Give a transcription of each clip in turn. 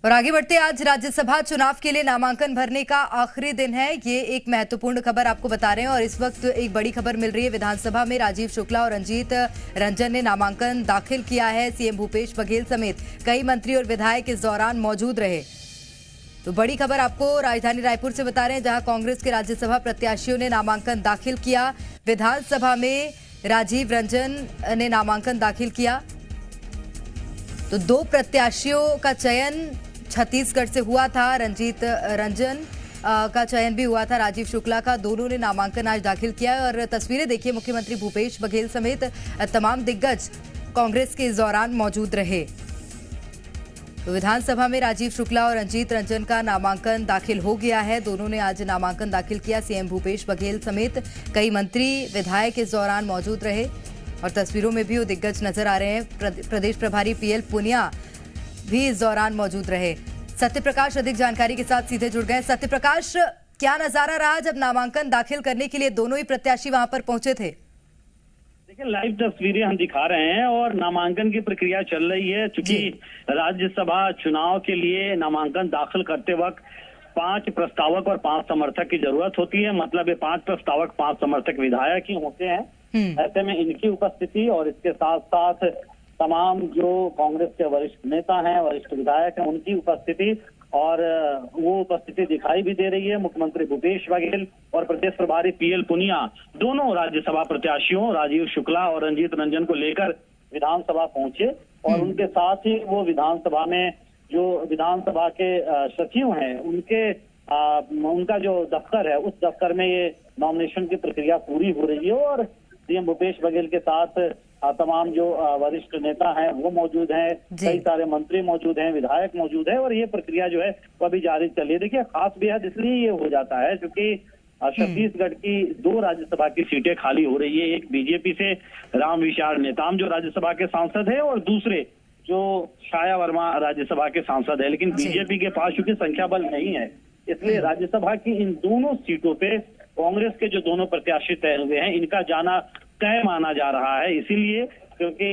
और आगे बढ़ते आज राज्यसभा चुनाव के लिए नामांकन भरने का आखिरी दिन है। ये एक महत्वपूर्ण खबर आपको बता रहे हैं और इस वक्त एक बड़ी खबर मिल रही है। विधानसभा में राजीव शुक्ला और रंजीत रंजन ने नामांकन दाखिल किया है। सीएम भूपेश बघेल समेत कई मंत्री और विधायक इस दौरान मौजूद रहे। तो बड़ी खबर आपको राजधानी रायपुर से बता रहे हैं, जहां कांग्रेस के राज्यसभा प्रत्याशियों ने नामांकन दाखिल किया। विधानसभा में राजीव रंजन ने नामांकन दाखिल किया तो 2 प्रत्याशियों का चयन छत्तीसगढ़ से हुआ था। रंजीत रंजन का चयन भी हुआ था, राजीव शुक्ला का। दोनों ने नामांकन आज दाखिल किया और तस्वीरें देखिए, मुख्यमंत्री भूपेश बघेल समेत तमाम दिग्गज कांग्रेस के इस दौरान मौजूद रहे। तो विधानसभा में राजीव शुक्ला और रंजीत रंजन का नामांकन दाखिल हो गया है। दोनों ने आज नामांकन दाखिल किया। सीएम भूपेश बघेल समेत कई मंत्री विधायक इस दौरान मौजूद रहे और तस्वीरों में भी वो दिग्गज नजर आ रहे हैं। प्रदेश प्रभारी पीएल पुनिया भी इस दौरान मौजूद रहे। सत्यप्रकाश अधिक जानकारी के साथ सीधे जुड़ गए। सत्यप्रकाश, क्या नजारा रहा जब नामांकन दाखिल करने के लिए दोनों ही प्रत्याशी वहां पर पहुंचे थे? देखिए, लाइव तस्वीरें हम दिखा रहे हैं और नामांकन की प्रक्रिया चल रही है। चूंकि राज्यसभा चुनाव के लिए नामांकन दाखिल करते वक्त 5 प्रस्तावक और 5 समर्थक की जरूरत होती है। मतलब ये 5 प्रस्तावक 5 समर्थक विधायक ही होते हैं। ऐसे में इनकी उपस्थिति और इसके साथ साथ तमाम जो कांग्रेस के वरिष्ठ नेता हैं, वरिष्ठ विधायक हैं, उनकी उपस्थिति और वो उपस्थिति दिखाई भी दे रही है। मुख्यमंत्री भूपेश बघेल और प्रदेश प्रभारी पीएल पुनिया दोनों राज्यसभा प्रत्याशियों राजीव शुक्ला और रंजीत रंजन को लेकर विधानसभा पहुंचे और उनके साथ ही वो विधानसभा में जो विधानसभा के सचिव हैं उनका जो दफ्तर है, उस दफ्तर में ये नॉमिनेशन की प्रक्रिया पूरी हो रही है और सीएम भूपेश बघेल के साथ तमाम जो वरिष्ठ नेता हैं वो मौजूद हैं, कई सारे मंत्री मौजूद हैं, विधायक मौजूद हैं और ये प्रक्रिया जो है वो अभी जारी चल रही है। देखिए, खास बेहद इसलिए ये हो जाता है क्योंकि छत्तीसगढ़ की 2 राज्यसभा की सीटें खाली हो रही है। एक बीजेपी से राम विचार नेताम जो राज्यसभा के सांसद है और दूसरे जो छाया वर्मा राज्यसभा के सांसद है, लेकिन बीजेपी के पास चूंकि संख्या बल नहीं है, इसलिए राज्यसभा की इन दोनों सीटों पे कांग्रेस के जो दोनों प्रत्याशी तय हुए हैं, इनका जाना तय माना जा रहा है। इसीलिए क्योंकि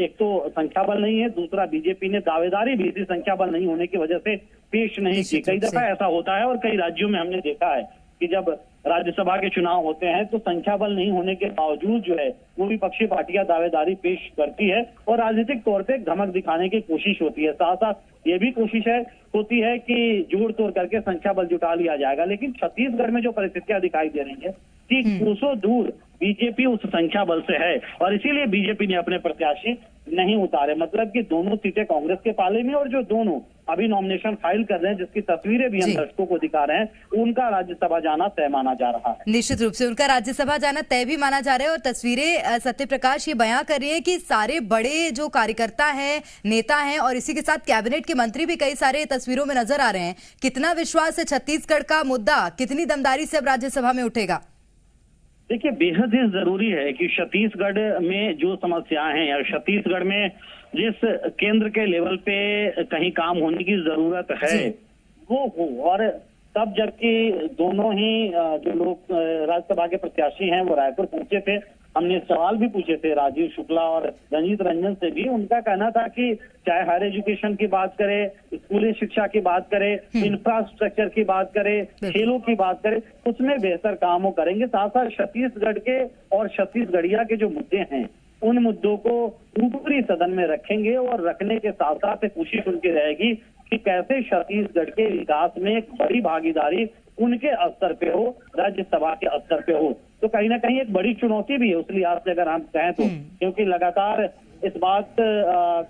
एक तो संख्या बल नहीं है, दूसरा बीजेपी ने दावेदारी भी इसी संख्या बल नहीं होने की वजह से पेश नहीं की। कई दफा ऐसा होता है और कई राज्यों में हमने देखा है कि जब राज्यसभा के चुनाव होते हैं तो संख्या बल नहीं होने के बावजूद जो है वो विपक्षी पार्टियां दावेदारी पेश करती है और राजनीतिक तौर पे धमक दिखाने की कोशिश होती है। साथ साथ ये भी कोशिश होती है कि जोड़ तोड़ करके संख्या बल जुटा लिया जाएगा। लेकिन छत्तीसगढ़ में जो परिस्थितियां दिखाई दे रही है कि कोसों दूर बीजेपी उस संख्या बल से है और इसीलिए बीजेपी ने अपने प्रत्याशी नहीं उतारे। मतलब कि दोनों सीटें कांग्रेस के पाले में और जो दोनों अभी नॉमिनेशन फाइल कर रहे हैं, जिसकी तस्वीरें भी हम दर्शकों को दिखा रहे हैं, उनका राज्यसभा जाना तय माना जा रहा है। निश्चित रूप से उनका राज्यसभा जाना तय भी माना जा रहा है और तस्वीरें सत्यप्रकाश ये बयां कर रही है कि सारे बड़े जो कार्यकर्ता हैं, नेता हैं और इसी के साथ कैबिनेट के मंत्री भी कई सारे तस्वीरों में नजर आ रहे हैं। कितना विश्वास है छत्तीसगढ़ का मुद्दा कितनी दमदारी से अब राज्यसभा में उठेगा? देखिए, बेहद ही जरूरी है कि छत्तीसगढ़ में जो समस्याएं हैं या छत्तीसगढ़ में जिस केंद्र के लेवल पे कहीं काम होने की जरूरत है वो हो। और तब जबकि दोनों ही जो लोग राज्यसभा के प्रत्याशी हैं वो रायपुर पहुंचे थे, हमने सवाल भी पूछे थे राजीव शुक्ला और रंजीत रंजन से भी। उनका कहना था कि चाहे हायर एजुकेशन की बात करें, स्कूली शिक्षा की बात करें, इंफ्रास्ट्रक्चर की बात करें, खेलों की बात करें, उसमें बेहतर काम वो करेंगे। साथ साथ छत्तीसगढ़ के और छत्तीसगढ़िया के जो मुद्दे हैं उन मुद्दों को ऊपरी सदन में रखेंगे और रखने के साथ साथ कोशिश उनकी रहेगी कि कैसे छत्तीसगढ़ के विकास में एक बड़ी भागीदारी उनके स्तर पे हो, राज्यसभा के स्तर पे हो। तो कहीं ना कहीं एक बड़ी चुनौती भी है उस लिहाज से अगर हम कहें तो, क्योंकि लगातार इस बात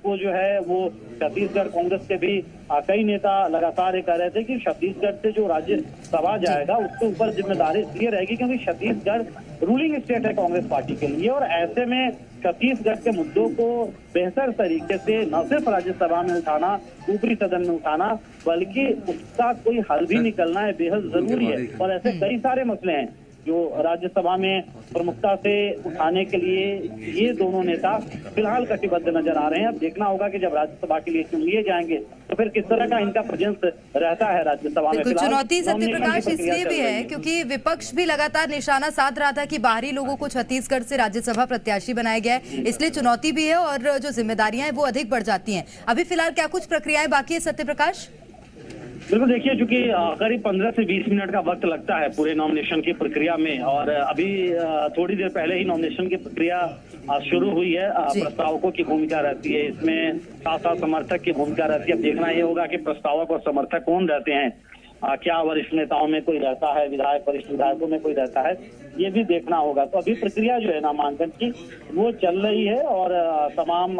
को जो है वो छत्तीसगढ़ कांग्रेस के भी कई नेता लगातार ये कह रहे थे कि छत्तीसगढ़ से जो राज्यसभा जाएगा उसके ऊपर जिम्मेदारी इसलिए रहेगी क्योंकि छत्तीसगढ़ रूलिंग स्टेट है कांग्रेस पार्टी के लिए और ऐसे में छत्तीसगढ़ के मुद्दों को बेहतर तरीके से न सिर्फ राज्यसभा में उठाना, ऊपरी सदन में उठाना, बल्कि उसका कोई हल भी निकलना है बेहद जरूरी है। और ऐसे कई सारे मसले हैं जो राज्यसभा में प्रमुखता से उठाने के लिए ये दोनों नेता फिलहाल कटिबद्ध नजर आ रहे हैं। अब देखना होगा कि जब राज्यसभा के लिए चुन लिए जाएंगे तो फिर किस तरह का इनका प्रेजेंस रहता है राज्यसभा में। चुनौती सत्य प्रकाश इसलिए भी है क्योंकि विपक्ष भी लगातार निशाना साध रहा था कि बाहरी लोगों को छत्तीसगढ़ से राज्यसभा प्रत्याशी बनाया गया है, इसलिए चुनौती भी है और जो जिम्मेदारियां हैं वो अधिक बढ़ जाती हैं। अभी फिलहाल क्या कुछ प्रक्रियाएं बाकी है सत्य प्रकाश? बिल्कुल, देखिए चूंकि करीब 15 से 20 मिनट का वक्त लगता है पूरे नॉमिनेशन की प्रक्रिया में, और अभी थोड़ी देर पहले ही नॉमिनेशन की प्रक्रिया शुरू हुई है। प्रस्तावकों की भूमिका रहती है इसमें, साथ साथ समर्थक की भूमिका रहती है। अब देखना ये होगा कि प्रस्तावक और समर्थक कौन रहते हैं, क्या वरिष्ठ नेताओं में कोई रहता है, विधायक वरिष्ठ विधायकों में कोई रहता है, ये भी देखना होगा। तो अभी प्रक्रिया जो है नामांकन की वो चल रही है और तमाम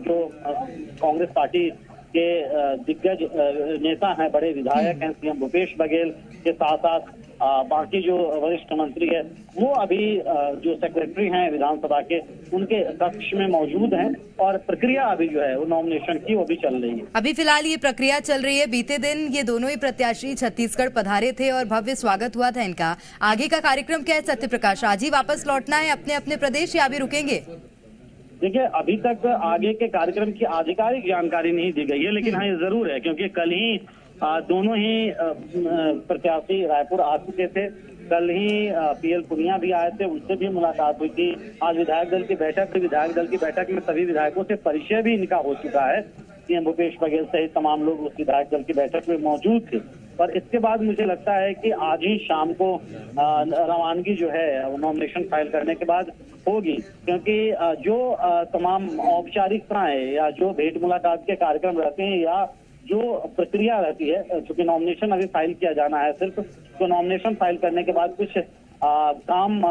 जो कांग्रेस पार्टी के दिग्गज नेता हैं, बड़े विधायक हैं, सीएम भूपेश बघेल के साथ साथ बाकी जो वरिष्ठ मंत्री है वो अभी जो सेक्रेटरी हैं विधानसभा के उनके कक्ष में मौजूद हैं और प्रक्रिया अभी जो है वो नॉमिनेशन की वो भी चल रही है। अभी फिलहाल ये प्रक्रिया चल रही है। बीते दिन ये दोनों ही प्रत्याशी छत्तीसगढ़ पधारे थे और भव्य स्वागत हुआ था इनका। आगे का कार्यक्रम क्या है सत्य प्रकाश? आज ही वापस लौटना है अपने अपने प्रदेश या अभी रुकेंगे? देखिए, अभी तक आगे के कार्यक्रम की आधिकारिक जानकारी नहीं दी गई है, लेकिन हाँ ये जरूर है क्योंकि कल ही दोनों ही प्रत्याशी रायपुर आ चुके थे। कल ही पीएल पुनिया भी आए थे, उनसे भी मुलाकात हुई थी। आज विधायक दल की बैठक थी, विधायक दल की बैठक में सभी विधायकों से परिचय भी इनका हो चुका है। सीएम भूपेश बघेल सहित तमाम लोग उस विधायक दल की बैठक में मौजूद थे। पर इसके बाद मुझे लगता है कि आज ही शाम को रवानगी जो है नॉमिनेशन फाइल करने के बाद होगी, क्योंकि जो तमाम औपचारिकताएं या जो भेंट मुलाकात के कार्यक्रम रहते हैं या जो प्रक्रिया रहती है, चूंकि नॉमिनेशन अभी फाइल किया जाना है सिर्फ, तो नॉमिनेशन फाइल करने के बाद कुछ काम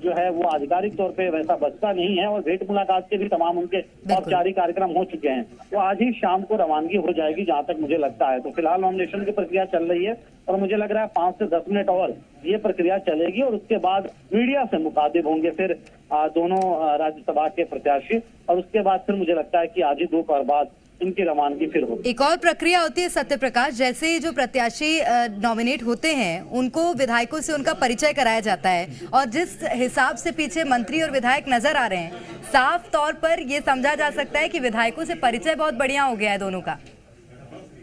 जो है वो आधिकारिक तौर पे वैसा बचता नहीं है और भेंट मुलाकात के भी तमाम उनके औपचारिक कार्यक्रम हो चुके हैं। तो आज ही शाम को रवानगी हो जाएगी जहां तक मुझे लगता है। तो फिलहाल नॉमिनेशन की प्रक्रिया चल रही है और मुझे लग रहा है 5 से 10 मिनट और ये प्रक्रिया चलेगी और उसके बाद मीडिया से मुखातिब होंगे फिर दोनों राज्यसभा के प्रत्याशी, और उसके बाद फिर मुझे लगता है कि आज ही दोपहर बाद इनकी रवानगी फिर होगी। एक और प्रक्रिया होती है सत्य प्रकाश, जैसे ही जो प्रत्याशी नॉमिनेट होते हैं उनको विधायकों से उनका परिचय कराया जाता है और जिस हिसाब से पीछे मंत्री और विधायक नजर आ रहे हैं, साफ तौर पर ये समझा जा सकता है कि विधायकों से परिचय बहुत बढ़िया हो गया है दोनों का।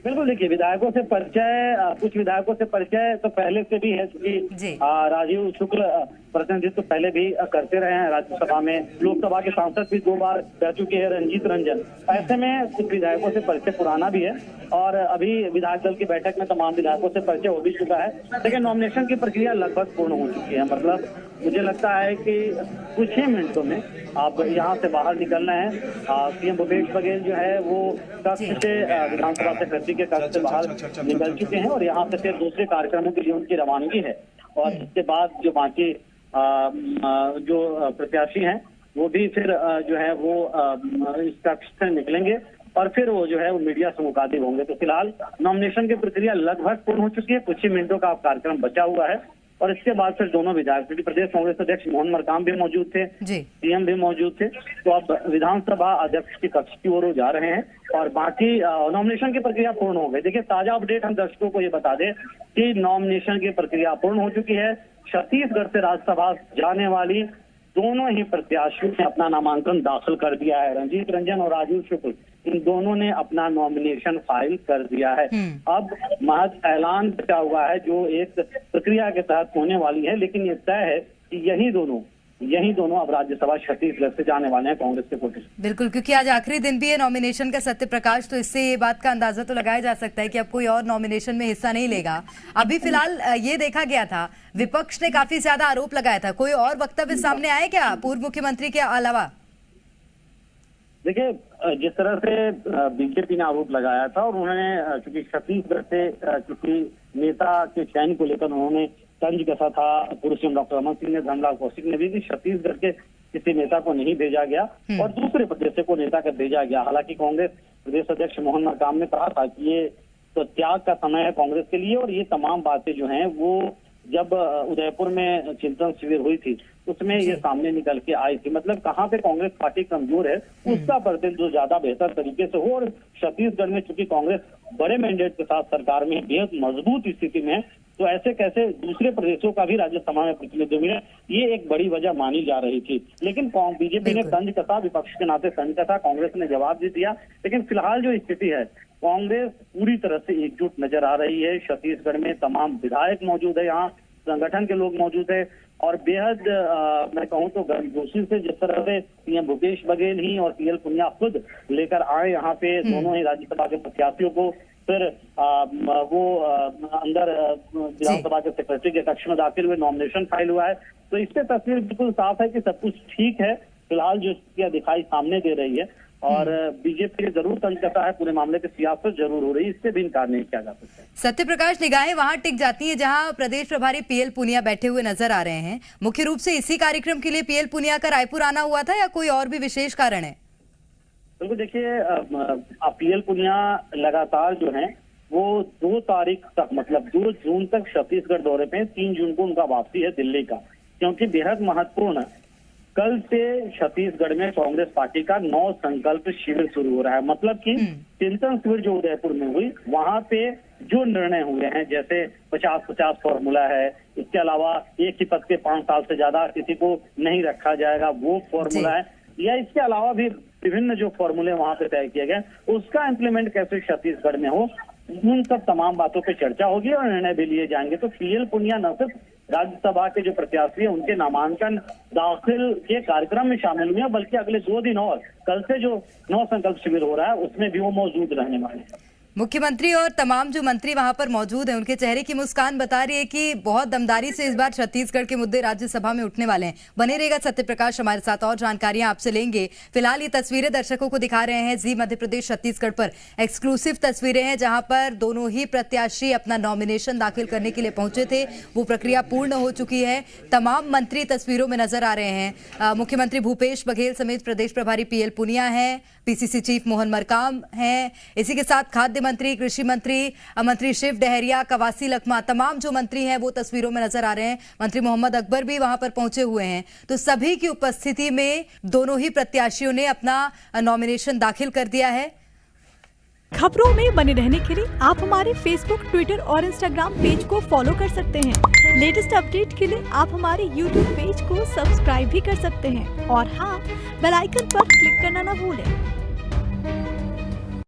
बिल्कुल, देखिए विधायकों से परिचय, कुछ विधायकों से परिचय तो पहले से भी है, क्योंकि राजीव शुक्ल प्रतिनिधित्व तो पहले भी करते रहे हैं राज्यसभा में। लोकसभा के सांसद भी 2 बार रह चुके हैं, रंजीत रंजन। ऐसे में कुछ विधायकों से परिचय पुराना भी है और अभी विधायक दल की बैठक में तमाम विधायकों से परिचय हो भी चुका है। लेकिन नॉमिनेशन की प्रक्रिया लगभग पूर्ण हो चुकी है। मतलब मुझे लगता है कि कुछ ही मिनटों में आप यहाँ से बाहर निकलना है। सीएम भूपेश बघेल जो है वो कक्ष से विधानसभा सेक्रेटरी के कक्ष से बाहर निकल चुके हैं और यहाँ से फिर दूसरे कार्यक्रमों के लिए उनकी रवानगी है। और इसके बाद जो बाकी जो प्रत्याशी हैं वो भी फिर जो है वो इस कक्ष से निकलेंगे और फिर वो जो है वो मीडिया से मुखातिब होंगे। तो फिलहाल नॉमिनेशन की प्रक्रिया लगभग पूर्ण हो चुकी है, कुछ ही मिनटों का कार्यक्रम बचा हुआ है और इसके बाद फिर दोनों विधायक, क्योंकि प्रदेश कांग्रेस अध्यक्ष मोहन मरकाम भी मौजूद थे, सीएम भी मौजूद थे, तो अब विधानसभा अध्यक्ष के कक्ष की ओर जा रहे हैं और बाकी नॉमिनेशन की प्रक्रिया पूर्ण हो गई। देखिए, ताजा अपडेट हम दर्शकों को ये बता दें कि नॉमिनेशन की प्रक्रिया पूर्ण हो चुकी है। छत्तीसगढ़ से राज्यसभा जाने वाली दोनों ही प्रत्याशियों ने अपना नामांकन दाखिल कर दिया है। रंजीत रंजन और राजीव शुक्ल, इन दोनों ने अपना नॉमिनेशन फाइल कर दिया है। अब महज ऐलान बचा हुआ है जो एक प्रक्रिया के तहत होने वाली है, लेकिन ये तय है कि यही दोनों अब राज्यसभा छत्तीसगढ़ से जाने वाले हैं कांग्रेस के कोटे से। बिल्कुल, क्योंकि आज आखिरी दिन भी है नॉमिनेशन का सत्य प्रकाश, तो इससे ये बात का अंदाजा तो लगाया जा सकता है कि अब कोई और नॉमिनेशन में हिस्सा नहीं लेगा। अभी फिलहाल ये देखा गया था, विपक्ष ने काफी ज्यादा आरोप लगाया था, कोई और वक्तव्य सामने आए क्या पूर्व मुख्यमंत्री के अलावा? देखिए, जिस तरह से बीजेपी ने आरोप लगाया था और उन्होंने चूंकि छत्तीसगढ़ से चूंकि नेता के चयन को लेकर उन्होंने तंज कसा था, पूर्व सीएम डॉक्टर रमन सिंह ने, धर्मलाल कौशिक ने भी, कि छत्तीसगढ़ के किसी नेता को नहीं भेजा गया और दूसरे प्रदेश को नेता का भेजा गया। हालांकि कांग्रेस प्रदेश अध्यक्ष मोहन मरकाम ने कहा था कि ये तो त्याग का समय है कांग्रेस के लिए और ये तमाम बातें जो हैं वो जब उदयपुर में चिंतन शिविर हुई थी उसमें ये सामने निकल के आई थी। मतलब कहाँ पे कांग्रेस पार्टी कमजोर है उसका प्रतिनिधित्व ज्यादा बेहतर तरीके से हो और छत्तीसगढ़ में चूंकि कांग्रेस बड़े मैंडेट के साथ सरकार में बेहद मजबूत स्थिति में, तो ऐसे कैसे दूसरे प्रदेशों का भी राज्यसभा में प्रतिनिधित्व मिले, ये एक बड़ी वजह मानी जा रही थी। लेकिन बीजेपी ने तंज कसा, विपक्ष के नाते तंज कसा, कांग्रेस ने जवाब भी दिया। लेकिन फिलहाल जो स्थिति है, कांग्रेस पूरी तरह से एकजुट नजर आ रही है। छत्तीसगढ़ में तमाम विधायक मौजूद है, यहाँ संगठन के लोग मौजूद है और बेहद मैं कहूँ तो गर्मजोशी से जिस तरह से सीएम भूपेश बघेल ही और पीएल पुनिया खुद लेकर आए यहाँ पे दोनों ही राज्यसभा के प्रत्याशियों को, फिर वो अंदर विधानसभा के सेक्रेटरी के कक्ष में दाखिल हुए, नॉमिनेशन फाइल हुआ है। तो इससे तस्वीर बिल्कुल साफ है कि सब कुछ ठीक है। फिलहाल जो स्थितियां दिखाई सामने दे रही है और बीजेपी ने जरूर तंज कसा है, पूरे मामले की सियासत जरूर हो रही है, इससे भी इनकार नहीं किया जा सकता। सत्य प्रकाश, निगाहें वहां टिक जाती है जहां प्रदेश प्रभारी पीएल पुनिया बैठे हुए नजर आ रहे हैं। मुख्य रूप से इसी कार्यक्रम के लिए पीएल पुनिया का रायपुर आना हुआ था या कोई और भी विशेष कारण है? बिल्कुल, देखिए पीएल पुनिया लगातार जो है वो 2 तारीख तक, मतलब 2 जून तक छत्तीसगढ़ दौरे पे, 3 जून को उनका वापसी है दिल्ली का, क्योंकि बेहद महत्वपूर्ण कल से छत्तीसगढ़ में कांग्रेस पार्टी का 9 संकल्प शिविर शुरू हो रहा है। मतलब कि चिंतन शिविर जो उदयपुर में हुई, वहां पे जो निर्णय हुए हैं, जैसे 50-50 फॉर्मूला है, इसके अलावा एक ही पद पे 5 साल से ज्यादा किसी को नहीं रखा जाएगा, वो फॉर्मूला है, या इसके अलावा भी विभिन्न जो फॉर्मूले वहां पे तय किए गए, उसका इम्प्लीमेंट कैसे छत्तीसगढ़ में हो, उन सब तमाम बातों पे चर्चा होगी और निर्णय भी लिए जाएंगे। तो पीएल पुनिया न सिर्फ राज्यसभा के जो प्रत्याशी है उनके नामांकन दाखिल के कार्यक्रम में शामिल हुए हैं, बल्कि अगले 2 दिन और कल से जो 9 संकल्प शिविर हो रहा है उसमें भी वो मौजूद रहने वाले हैं। मुख्यमंत्री और तमाम जो मंत्री वहां पर मौजूद हैं, उनके चेहरे की मुस्कान बता रही है कि बहुत दमदारी से इस बार छत्तीसगढ़ के मुद्दे राज्यसभा में उठने वाले हैं। बने रहेगा सत्य प्रकाश हमारे साथ, और जानकारियां आपसे लेंगे। फिलहाल ये तस्वीरें दर्शकों को दिखा रहे हैं जी मध्य प्रदेश छत्तीसगढ़ पर एक्सक्लूसिव तस्वीरें हैं, जहां पर दोनों ही प्रत्याशी अपना नॉमिनेशन दाखिल करने के लिए पहुंचे थे। वो प्रक्रिया पूर्ण हो चुकी है। तमाम मंत्री तस्वीरों में नजर आ रहे हैं। मुख्यमंत्री भूपेश बघेल समेत प्रदेश प्रभारी पीएल पुनिया है, पीसीसी चीफ मोहन मरकाम हैं, इसी के साथ खाद्य मंत्री, कृषि मंत्री, मंत्री शिव डहरिया, कवासी लखमा, तमाम जो मंत्री हैं वो तस्वीरों में नजर आ रहे हैं। मंत्री मोहम्मद अकबर भी वहां पर पहुंचे हुए हैं। तो सभी की उपस्थिति में दोनों ही प्रत्याशियों ने अपना नॉमिनेशन दाखिल कर दिया है। खबरों में बने रहने के लिए आप हमारे फेसबुक, ट्विटर और इंस्टाग्राम पेज को फॉलो कर सकते हैं। लेटेस्ट अपडेट के लिए आप हमारे यूट्यूब पेज को सब्सक्राइब भी कर सकते हैं और हाँ, बेल आइकन पर क्लिक करना ना भूलें।